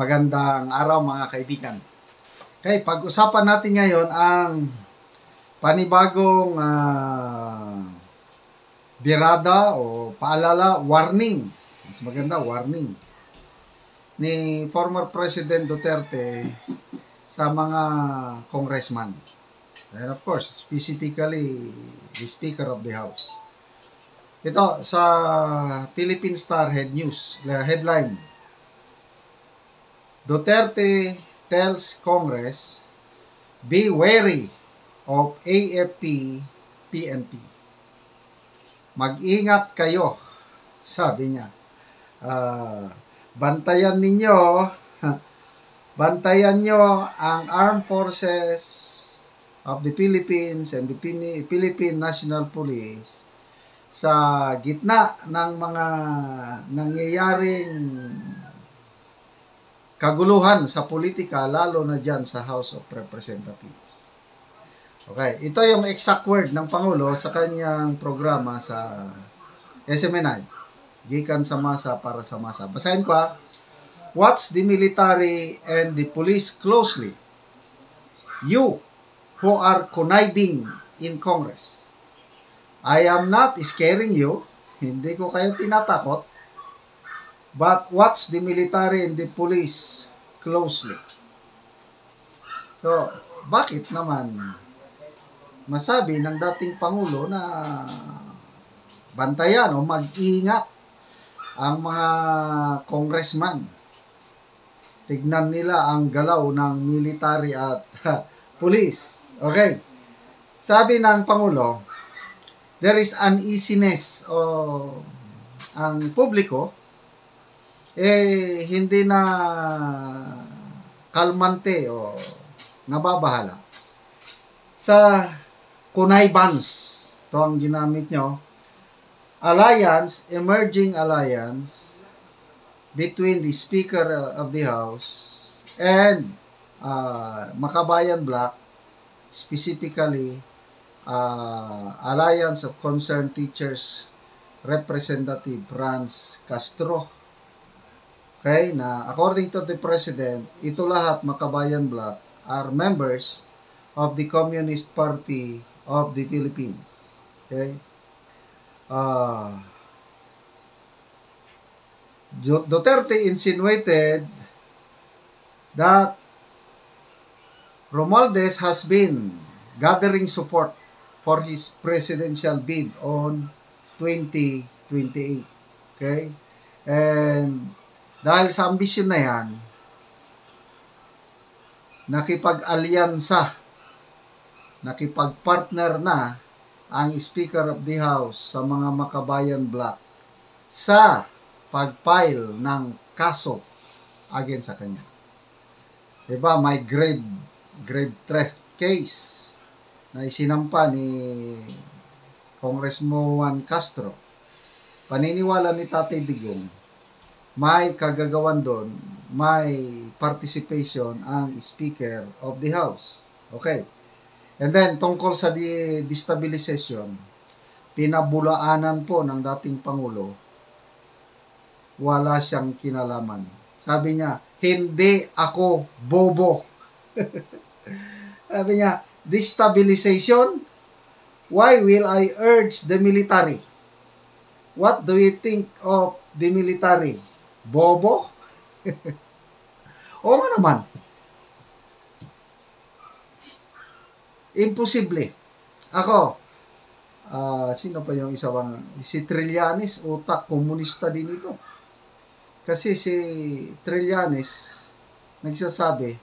Magandang araw mga kaibigan. Okay, pag-usapan natin ngayon ang panibagong birada o paalala, warning. Mas maganda, warning ni former President Duterte sa mga congressman. And of course, specifically, the Speaker of the House. Ito, sa Philippine Star headline, Duterte tells Congress, be wary of AFP-PNP. Mag-ingat kayo, sabi niya. Bantayan nyo ang Armed Forces of the Philippines and the Philippine National Police sa gitna ng mga nangyayaring kaguluhan sa politika, lalo na dyan sa House of Representatives. Okay, ito yung exact word ng Pangulo sa kanyang programa sa SMNI. Gikan sa masa para sa masa. Basahin ko ha. Watch the military and the police closely. You who are conniving in Congress. I am not scaring you. Hindi ko kayo tinatakot. But watch the military and the police closely. So, bakit naman masabi ng dating Pangulo na bantayan o mag-ingat ang mga congressman? Tignan nila ang galaw ng military at police. Okay. Sabi ng Pangulo, there is uneasiness o ang publiko hindi na kalmante o nababahala sa connivance. Ito ang ginamit nyo. Emerging alliance between the Speaker of the House and Makabayan Bloc, specifically Alliance of Concerned Teachers Representative Franz Castro. Okay, na according to the President, ito lahat, Makabayan Bloc, are members of the Communist Party of the Philippines. Okay? Duterte insinuated that Romualdez has been gathering support for his presidential bid on 2028. Okay? And dahil sa ambisyon na yan, nakipag-partner na ang Speaker of the House sa mga Makabayan Bloc sa pag-file ng kaso against sa kanya. Diba, may grave threat case na isinampa ni Congressman Castro. Paniniwala ni Tatay Digong, may kagagawan doon, may participation ang Speaker of the House. Okay. And then, tungkol sa destabilization, pinabulaanan po ng dating Pangulo, wala siyang kinalaman. Sabi niya, hindi ako bobo. Sabi niya, destabilization? Why will I urge the military? What do you think of the military? Bobo? Oo nga naman. Imposible. Ako, sino pa yung isa bang, si Trillanes, utak, komunista din ito. Kasi si Trillanes, nagsasabi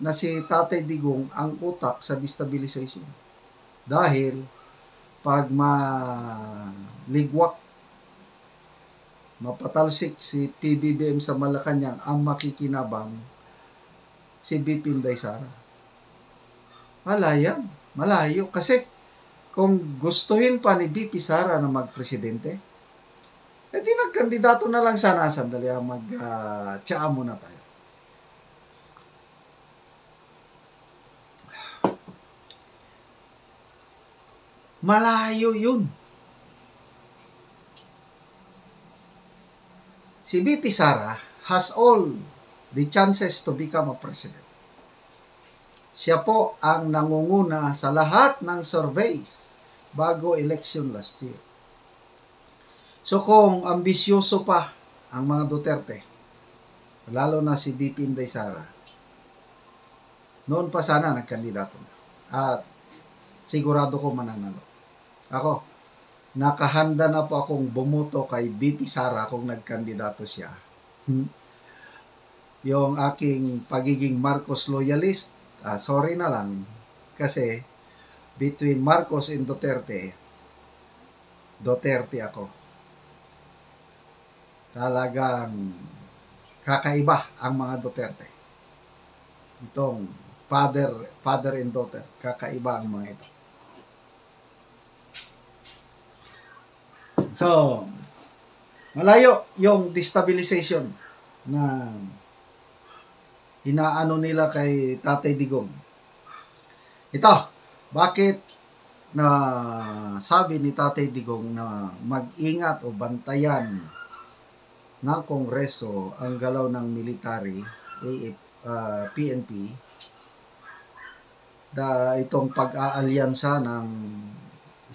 na si Tatay Digong ang utak sa destabilization. Dahil, pag maligwak, mapatalsik si PBBM sa Malacanang, ang makikinabang si BP Inday Sara. Malayo. Kasi kung gustuhin pa ni BP Sara na magpresidente, di nagkandidato na lang sana. Sandali, mag-tsaa muna tayo. Malayo yun. Si BP Sara has all the chances to become a president. Siya po ang nangunguna sa lahat ng surveys bago election last year. So kung ambisyoso pa ang mga Duterte, lalo na si VP Inday Sara, noon pa sana nagkandidato na. At sigurado ko mananalo. Ako, nakahanda na po akong bumoto kay VP Sara kung nagkandidato siya. Yung aking pagiging Marcos loyalist, sorry na lang. Kasi between Marcos and Duterte, Duterte ako. Talagang kakaiba ang mga Duterte. Itong father and daughter, kakaiba ang mga ito. So, malayo yung destabilization na inaano nila kay Tatay Digong. Ito, bakit na sabi ni Tatay Digong na mag-ingat o bantayan ng Kongreso ang galaw ng military, PNP, itong pag-aalyansa ng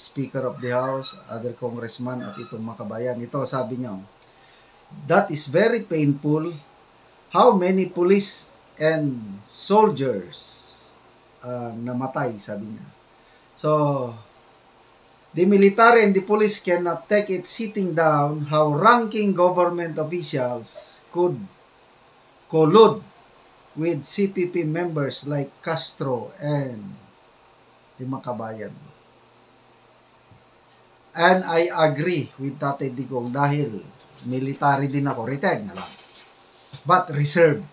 Speaker of the House, other congressman at itong makabayan. Ito, sabi niya, that is very painful. How many police and soldiers namatay, sabi niya. So, the military and the police cannot take it sitting down how ranking government officials could collude with CPP members like Castro and the makabayan. And I agree with Tatay Digong dahil military din ako, retired na lang. But reserve.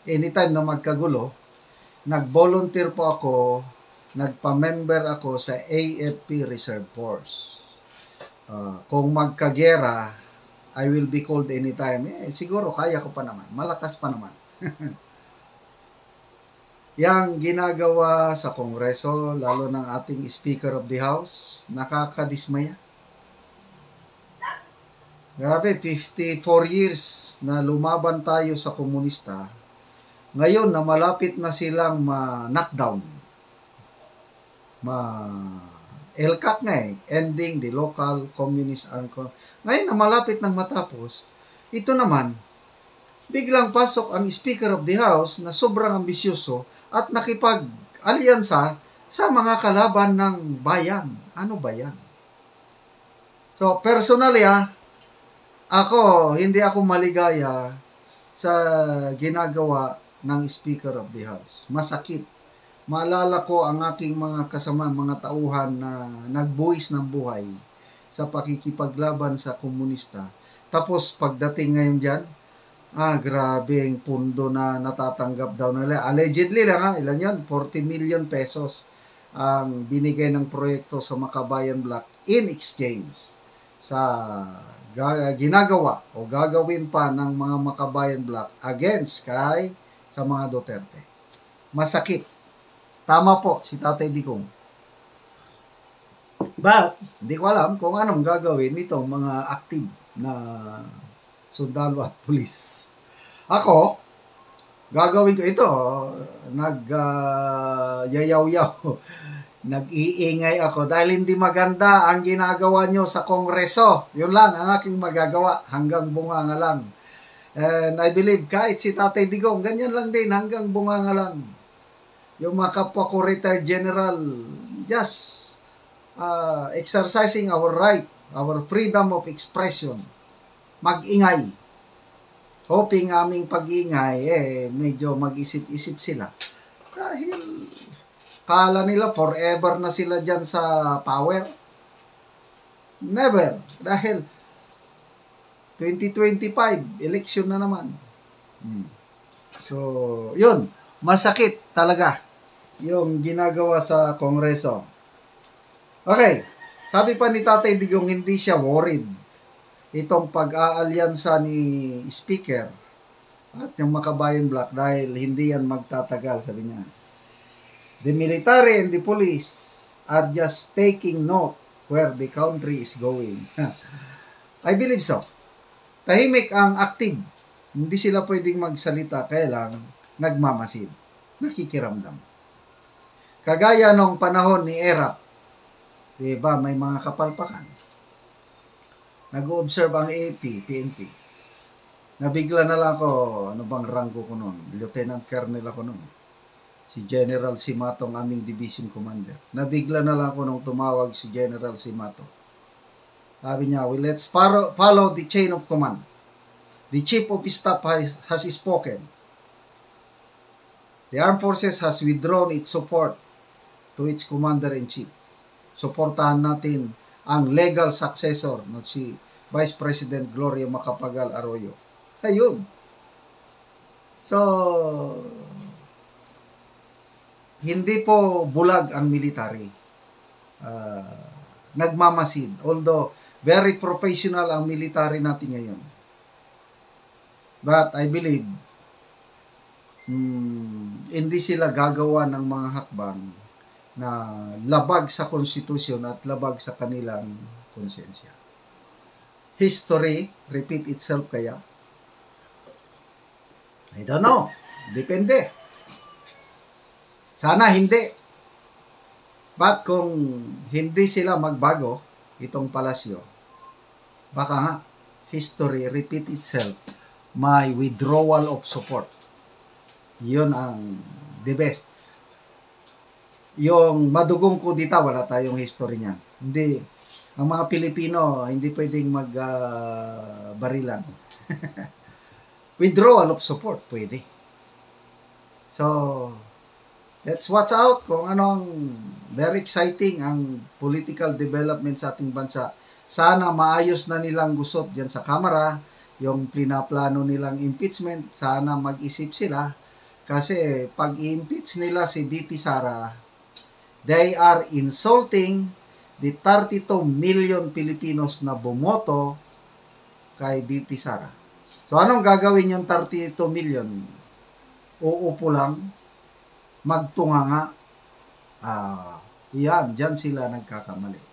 Anytime na magkagulo, nag-volunteer po ako, nagpa-member ako sa AFP Reserve Force. Kung magkagera, I will be called anytime. Siguro kaya ko pa naman. Malakas pa naman. Yang ginagawa sa Kongreso, lalo ng ating Speaker of the House, nakakadismaya. Grabe, 54 years na lumaban tayo sa komunista. Ngayon na malapit na silang ma-knockdown. LCAC nga ending the local communist armed. Ngayon na malapit nang matapos, ito naman, biglang pasok ang Speaker of the House na sobrang ambisyoso at nakipag-alyansa sa mga kalaban ng bayan. Ano ba yan? So, personally hindi ako maligaya sa ginagawa ng Speaker of the House. Masakit. Maalala ko ang aking mga kasama, mga tauhan na nagbuwis ng buhay sa pakikipaglaban sa komunista. Tapos pagdating ngayon dyan, grabe ang pundo na natatanggap daw nila. Allegedly lang ilan yan? 40 million pesos ang binigay ng proyekto sa Makabayan Block in exchange sa ginagawa o gagawin pa ng mga Makabayan Block against sa mga Duterte. Masakit. Tama po si Tatay Digong. But, hindi ko alam kung anong gagawin nitong mga active na sundalo at pulis. Ako, gagawin ko ito. Yayaw-yaw. Nag-iingay ako dahil hindi maganda ang ginagawa nyo sa Kongreso. Yun lang ang aking magagawa. Hanggang bunganga lang. And I believe kahit si Tatay Digong, ganyan lang din. Hanggang bunganga lang. Yung mga kapwa ko retired general, just exercising our right, our freedom of expression. Mag-ingay. Hoping aming pag-ingay, medyo mag-isip-isip sila. Dahil kala nila forever na sila dyan sa power. Never. Dahil 2025, election na naman. So, yun. Masakit talaga yung ginagawa sa Kongreso. Okay. Sabi pa ni Tatay Digong, hindi siya worried itong pag-aalyansa ni Speaker at yung Makabayan Block dahil hindi yan magtatagal, sabi niya. The military and the police are just taking note where the country is going. I believe so. Tahimik ang active Hindi sila pwedeng magsalita, kaya lang nagmamasid, nakikiramdam. Kagaya nung panahon ni Erap, diba, may mga kapalpakan. Nag-o-observe ang AP, PNP. Nabigla na lang ako, ano bang ranggo ko noon? Lieutenant Colonel ako noon. Si General Simato ang aming division commander. Nabigla na lang ako nung tumawag si General Simato. Sabi niya, well, let's follow the chain of command. The Chief of Staff has spoken. The Armed Forces has withdrawn its support to its Commander-in-Chief. Suportahan natin ang legal successor na si Vice President Gloria Macapagal Arroyo. Ayun. So, hindi po bulag ang military. Nagmamasid. Although, very professional ang military natin ngayon. But I believe, hindi sila gagawa ng mga hakbang na labag sa konstitusyon at labag sa kanilang konsensya. History repeat itself kaya? I don't know. Depende. Sana hindi. But kung hindi sila magbago, itong palasyo, baka nga, history repeat itself, may withdrawal of support. Yun ang the best. Yung madugong kudita, wala tayong history niyan. Hindi. Ang mga Pilipino, hindi pwedeng magbarilan. Withdrawal of support, pwede. So, let's watch out kung anong very exciting ang political development sa ating bansa. Sana maayos na nilang gusot dyan sa Kamara, yung pinaplano nilang impeachment, sana mag-isip sila. Kasi pag i-impeach nila si VP Sara, they are insulting the 32 million Filipinos na bumoto kay VP Sara. So, anong gagawin yung 32 million? Uupo lang, magtunganga. Yan, dyan sila nagkakamali.